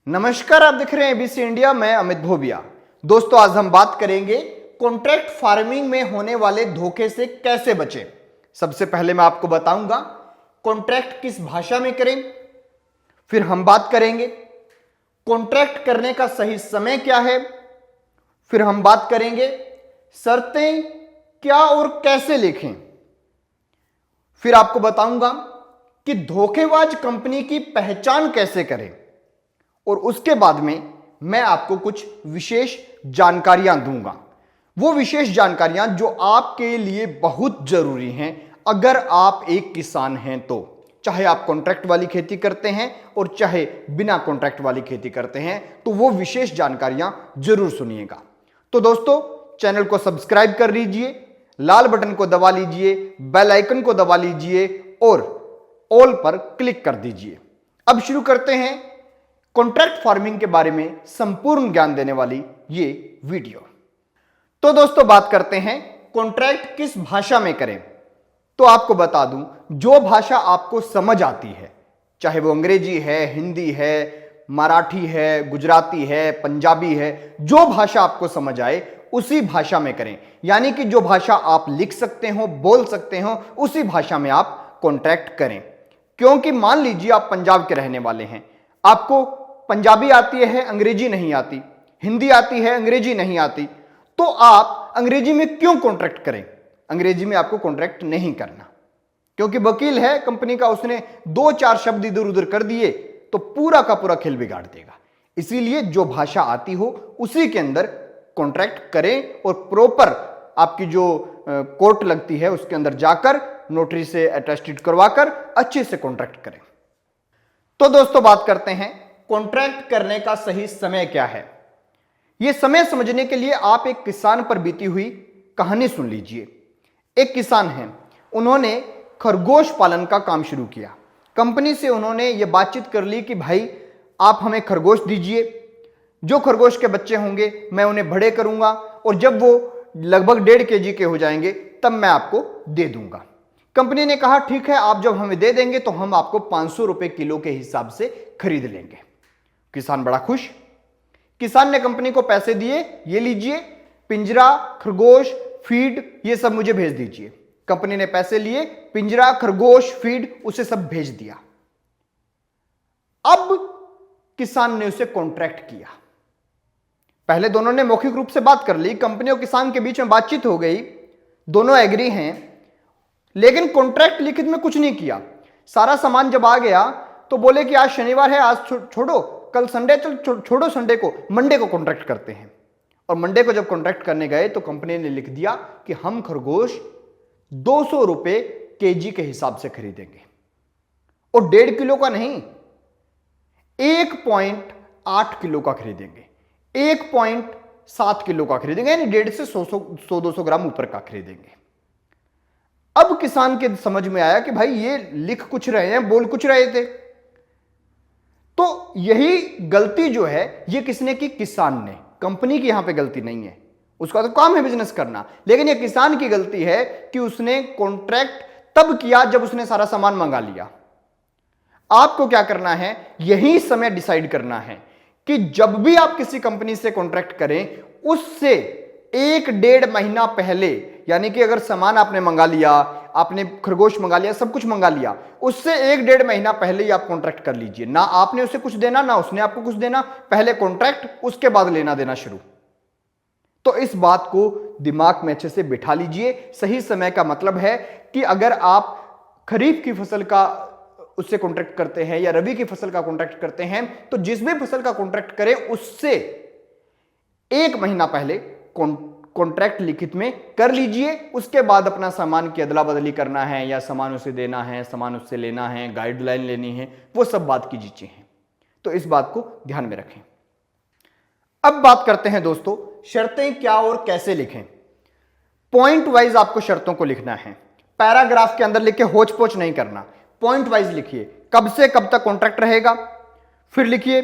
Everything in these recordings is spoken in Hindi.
नमस्कार, आप देख रहे हैं एबीसी इंडिया। मैं अमित भोबिया। दोस्तों, आज हम बात करेंगे कॉन्ट्रैक्ट फार्मिंग में होने वाले धोखे से कैसे बचें। सबसे पहले मैं आपको बताऊंगा कॉन्ट्रैक्ट किस भाषा में करें। फिर हम बात करेंगे कॉन्ट्रैक्ट करने का सही समय क्या है। फिर हम बात करेंगे शर्तें क्या और कैसे लिखें। फिर आपको बताऊंगा कि धोखेबाज कंपनी की पहचान कैसे करें। और उसके बाद में मैं आपको कुछ विशेष जानकारियां दूंगा, वो विशेष जानकारियां जो आपके लिए बहुत जरूरी हैं अगर आप एक किसान हैं तो। चाहे आप कॉन्ट्रैक्ट वाली खेती करते हैं और चाहे बिना कॉन्ट्रैक्ट वाली खेती करते हैं, तो वो विशेष जानकारियां जरूर सुनिएगा। तो दोस्तों, चैनल को सब्सक्राइब कर लीजिए, लाल बटन को दबा लीजिए, बेल आइकन को दबा लीजिए और ऑल पर क्लिक कर दीजिए। अब शुरू करते हैं कॉन्ट्रैक्ट फार्मिंग के बारे में संपूर्ण ज्ञान देने वाली ये वीडियो। तो दोस्तों, बात करते हैं कॉन्ट्रैक्ट किस भाषा में करें। तो आपको बता दूं, जो भाषा आपको समझ आती है, चाहे वो अंग्रेजी है, हिंदी है, मराठी है, गुजराती है, पंजाबी है, जो भाषा आपको समझ आए उसी भाषा में करें। यानी कि जो भाषा आप लिख सकते हो, बोल सकते हो, उसी भाषा में आप कॉन्ट्रैक्ट करें। क्योंकि मान लीजिए आप पंजाब के रहने वाले हैं, आपको पंजाबी आती है, अंग्रेजी नहीं आती, हिंदी आती है, अंग्रेजी नहीं आती, तो आप अंग्रेजी में क्यों कॉन्ट्रैक्ट करें। अंग्रेजी में आपको कॉन्ट्रैक्ट नहीं करना, क्योंकि वकील है कंपनी का, उसने दो चार शब्द इधर उधर कर दिए तो पूरा का पूरा खेल बिगाड़ देगा। इसीलिए जो भाषा आती हो उसी के अंदर कॉन्ट्रैक्ट करें और प्रॉपर आपकी जो कोर्ट लगती है उसके अंदर जाकर नोटरी से अटेस्टेड करवाकर अच्छे से कॉन्ट्रैक्ट करें। तो दोस्तों, बात करते हैं कॉन्ट्रैक्ट करने का सही समय क्या है। यह समय समझने के लिए आप एक किसान पर बीती हुई कहानी सुन लीजिए। एक किसान हैं, उन्होंने खरगोश पालन का काम शुरू किया। कंपनी से उन्होंने यह बातचीत कर ली कि भाई आप हमें खरगोश दीजिए, जो खरगोश के बच्चे होंगे मैं उन्हें बड़े करूंगा और जब वो लगभग 1.5 kg के हो जाएंगे तब मैं आपको दे दूंगा। कंपनी ने कहा ठीक है, आप जब हमें दे देंगे तो हम आपको 500 रुपए किलो के हिसाब से खरीद लेंगे। किसान बड़ा खुश। किसान ने कंपनी को पैसे दिए, ये लीजिए पिंजरा, खरगोश, फीड, ये सब मुझे भेज दीजिए। कंपनी ने पैसे लिए, पिंजरा, खरगोश, फीड उसे सब भेज दिया। अब किसान ने उसे कॉन्ट्रैक्ट किया। पहले दोनों ने मौखिक रूप से बात कर ली, कंपनी और किसान के बीच में बातचीत हो गई, दोनों एग्री हैं, लेकिन कॉन्ट्रैक्ट लिखित में कुछ नहीं किया। सारा सामान जब आ गया तो बोले कि आज शनिवार है, आज छोड़ो, कल संडे, चल छोड़ो संडे को, मंडे को कॉन्ट्रैक्ट करते हैं। और मंडे को जब कॉन्ट्रैक्ट करने गए तो कंपनी ने लिख दिया कि हम खरगोश 200 रुपए केजी के हिसाब से खरीदेंगे और 1.5 किलो का नहीं, 1.8 किलो का खरीदेंगे, 1.7 किलो का खरीदेंगे, यानी 1.5 से 100-200 ग्राम ऊपर का खरीदेंगे। अब किसान के समझ में आया कि भाई ये लिख कुछ रहे हैं, बोल कुछ रहे थे। तो यही गलती जो है ये किसने की? किसान ने। कंपनी की यहां पे गलती नहीं है, उसका तो काम है बिजनेस करना, लेकिन ये किसान की गलती है कि उसने कॉन्ट्रैक्ट तब किया जब उसने सारा सामान मंगा लिया। आपको क्या करना है, यही समय डिसाइड करना है कि जब भी आप किसी कंपनी से कॉन्ट्रैक्ट करें उससे 1-1.5 महीना पहले, यानी कि अगर सामान आपने मंगा लिया, आपने खरगोश मंगा लिया, सब कुछ मंगा लिया, उससे 1-1.5 महीना पहले ही आप कॉन्ट्रैक्ट कर लीजिए। ना आपने उसे कुछ देना, ना उसने आपको कुछ देना, पहले कॉन्ट्रैक्ट, उसके बाद लेना देना शुरू। तो इस बात को दिमाग में अच्छे से बिठा लीजिए। सही समय का मतलब है कि अगर आप खरीफ की फसल का उससे कॉन्ट्रैक्ट करते हैं या रबी की फसल का कॉन्ट्रैक्ट करते हैं, तो जिस भी फसल का कॉन्ट्रैक्ट करें उससे 1 महीना पहले कॉन्ट्रैक्ट लिखित में कर लीजिए। उसके बाद अपना सामान की अदला बदली करना है या सामान उसे देना है, सामान उससे लेना है, गाइडलाइन लेनी है, वो सब बात की चीजें हैं। तो इस बात को ध्यान में रखें। अब बात करते हैं दोस्तों, शर्तें क्या और कैसे लिखें। पॉइंट वाइज आपको शर्तों को लिखना है, पैराग्राफ के अंदर लिख के होच पोच नहीं करना। पॉइंट वाइज लिखिए, कब से कब तक कॉन्ट्रैक्ट रहेगा। फिर लिखिए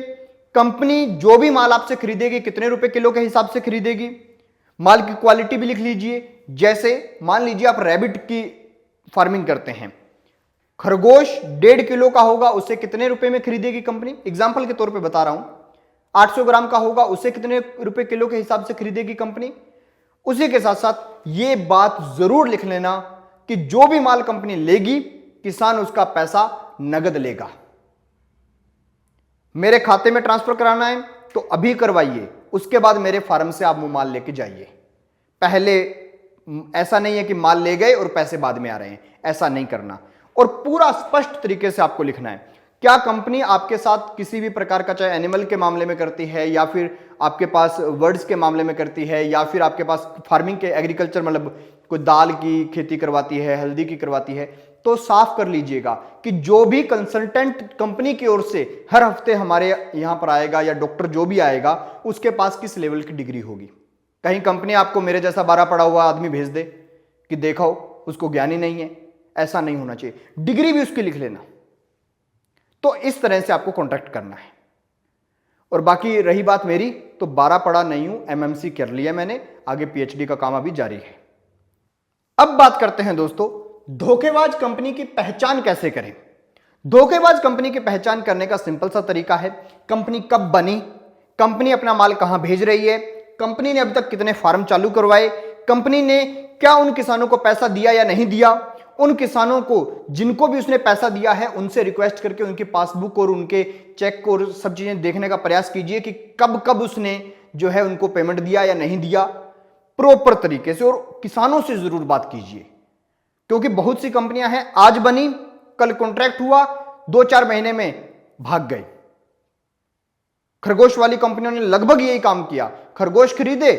कंपनी जो भी माल आपसे खरीदेगी कितने रुपए किलो के हिसाब से खरीदेगी। माल की क्वालिटी भी लिख लीजिए, जैसे मान लीजिए आप रैबिट की फार्मिंग करते हैं, खरगोश 1.5 किलो का होगा, उसे कितने रुपए में खरीदेगी कंपनी, एग्जाम्पल के तौर पे बता रहा हूं। 800 ग्राम का होगा, उसे कितने रुपए किलो के हिसाब से खरीदेगी कंपनी। उसी के साथ साथ यह बात जरूर लिख लेना कि जो भी माल कंपनी लेगी, किसान उसका पैसा नगद लेगा। मेरे खाते में ट्रांसफर कराना है तो अभी करवाइए, उसके बाद मेरे फार्म से आप वो माल लेके जाइए। पहले ऐसा नहीं है कि माल ले गए और पैसे बाद में आ रहे हैं, ऐसा नहीं करना। और पूरा स्पष्ट तरीके से आपको लिखना है, क्या कंपनी आपके साथ किसी भी प्रकार का, चाहे एनिमल के मामले में करती है या फिर आपके पास वर्ड्स के मामले में करती है या फिर आपके पास फार्मिंग के, एग्रीकल्चर मतलब कोई दाल की खेती करवाती है, हल्दी की करवाती है, तो साफ कर लीजिएगा कि जो भी कंसल्टेंट कंपनी की ओर से हर हफ्ते हमारे यहां पर आएगा या डॉक्टर जो भी आएगा, उसके पास किस लेवल की डिग्री होगी। कहीं कंपनी आपको मेरे जैसा 12 पढ़ा हुआ आदमी भेज दे कि देखो उसको ज्ञान ही नहीं है, ऐसा नहीं होना चाहिए। डिग्री भी उसकी लिख लेना। तो इस तरह से आपको कॉन्ट्रैक्ट करना है। और बाकी रही बात मेरी, तो 12 पढ़ा नहीं हूं, एमएमसी कर लिया मैंने, आगे पीएचडी का काम अभी जारी है। अब बात करते हैं दोस्तों, धोखेबाज कंपनी की पहचान कैसे करें। धोखेबाज कंपनी की पहचान करने का सिंपल सा तरीका है, कंपनी कब बनी, कंपनी अपना माल कहां भेज रही है, कंपनी ने अब तक कितने फार्म चालू करवाए, कंपनी ने क्या उन किसानों को पैसा दिया या नहीं दिया, उन किसानों को जिनको भी उसने पैसा दिया है उनसे रिक्वेस्ट करके उनकी पासबुक और उनके चेक और सब चीजें देखने का प्रयास कीजिए कि कब कब उसने जो है उनको पेमेंट दिया या नहीं दिया, प्रॉपर तरीके से। और किसानों से जरूर बात कीजिए, क्योंकि बहुत सी कंपनियां हैं, आज बनी, कल कॉन्ट्रैक्ट हुआ, 2-4 महीने में भाग गई। खरगोश वाली कंपनियों ने लगभग यही काम किया, खरगोश खरीदे,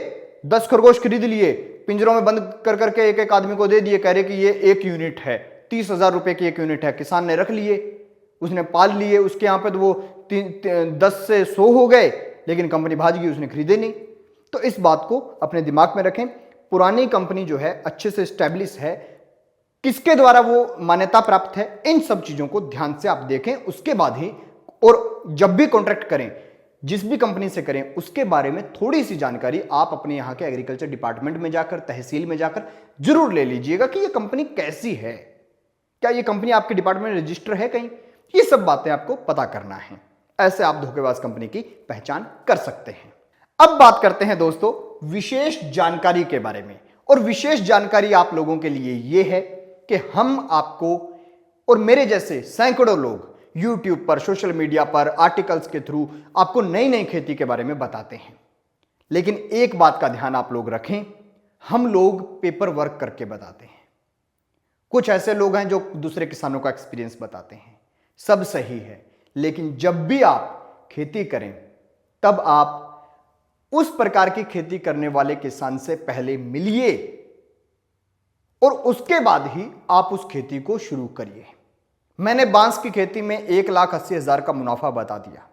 10 खरगोश खरीद लिए, पिंजरों में बंद कर करके एक एक आदमी को दे दिए, कह रहे कि ये 1 यूनिट है, 30,000 रुपए की 1 यूनिट है। किसान ने रख लिए, उसने पाल लिए, उसके यहां पे तो वो 10 से 100 हो गए, लेकिन कंपनी भाग गई, उसने खरीदे नहीं। तो इस बात को अपने दिमाग में रखें, पुरानी कंपनी जो है अच्छे से स्टैब्लिश है, किसके द्वारा वो मान्यता प्राप्त है, इन सब चीजों को ध्यान से आप देखें, उसके बाद ही। और जब भी कॉन्ट्रैक्ट करें, जिस भी कंपनी से करें, उसके बारे में थोड़ी सी जानकारी आप अपने यहां के एग्रीकल्चर डिपार्टमेंट में जाकर, तहसील में जाकर जरूर ले लीजिएगा कि यह कंपनी कैसी है, क्या यह कंपनी आपके डिपार्टमेंट में रजिस्टर है कहीं, ये सब बातें आपको पता करना है। ऐसे आप धोखेबाज कंपनी की पहचान कर सकते हैं। अब बात करते हैं दोस्तों विशेष जानकारी के बारे में। और विशेष जानकारी आप लोगों के लिए यह है कि हम आपको और मेरे जैसे सैकड़ों लोग YouTube पर, सोशल मीडिया पर, आर्टिकल्स के थ्रू आपको नई नई खेती के बारे में बताते हैं। लेकिन एक बात का ध्यान आप लोग रखें, हम लोग पेपर वर्क करके बताते हैं। कुछ ऐसे लोग हैं जो दूसरे किसानों का एक्सपीरियंस बताते हैं, सब सही है, लेकिन जब भी आप खेती करें तब आप उस प्रकार की खेती करने वाले किसान से पहले मिलिए और उसके बाद ही आप उस खेती को शुरू करिए। मैंने बांस की खेती में 1,80,000 का मुनाफा बता दिया।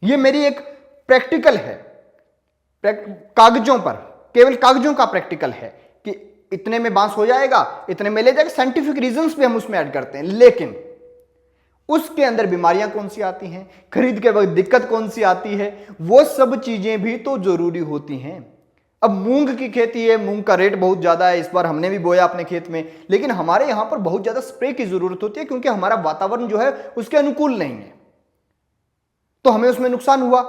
यह मेरी एक प्रैक्टिकल है, कागजों पर, केवल कागजों का प्रैक्टिकल है कि इतने में बांस हो जाएगा, इतने में ले जाएगा। साइंटिफिक रीजंस भी हम उसमें ऐड करते हैं, लेकिन उसके अंदर बीमारियां कौन सी आती हैं, खरीद के वक्त दिक्कत कौन सी आती है, वो सब चीजें भी तो जरूरी होती हैं। अब मूंग की खेती है, मूंग का रेट बहुत ज्यादा है, इस बार हमने भी बोया अपने खेत में, लेकिन हमारे यहां पर बहुत ज्यादा स्प्रे की जरूरत होती है क्योंकि हमारा वातावरण जो है उसके अनुकूल नहीं है, तो हमें उसमें नुकसान हुआ।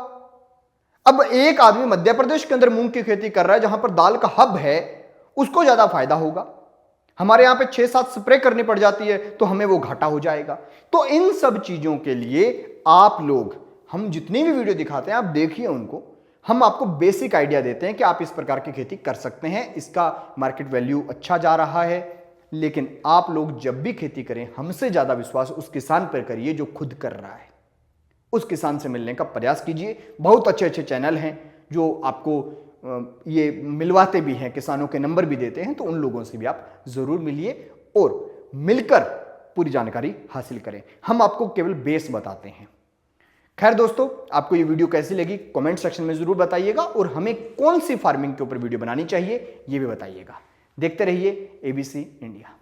अब एक आदमी मध्य प्रदेश के अंदर मूंग की खेती कर रहा है जहां पर दाल का हब है, उसको ज्यादा फायदा होगा। हमारे यहां पे 6-7 स्प्रे करनी पड़ जाती है तो हमें वो घाटा हो जाएगा। तो इन सब चीजों के लिए आप लोग, हम जितनी भी वीडियो दिखाते हैं आप देखिए उनको, हम आपको बेसिक आइडिया देते हैं कि आप इस प्रकार की खेती कर सकते हैं, इसका मार्केट वैल्यू अच्छा जा रहा है। लेकिन आप लोग जब भी खेती करें, हमसे ज्यादा विश्वास उस किसान पर करिए जो खुद कर रहा है। उस किसान से मिलने का प्रयास कीजिए। बहुत अच्छे अच्छे चैनल हैं जो आपको ये मिलवाते भी हैं, किसानों के नंबर भी देते हैं, तो उन लोगों से भी आप जरूर मिलिए और मिलकर पूरी जानकारी हासिल करें। हम आपको केवल बेस बताते हैं। खैर दोस्तों, आपको ये वीडियो कैसी लगी कमेंट सेक्शन में जरूर बताइएगा और हमें कौन सी फार्मिंग के ऊपर वीडियो बनानी चाहिए ये भी बताइएगा। देखते रहिए ABC इंडिया।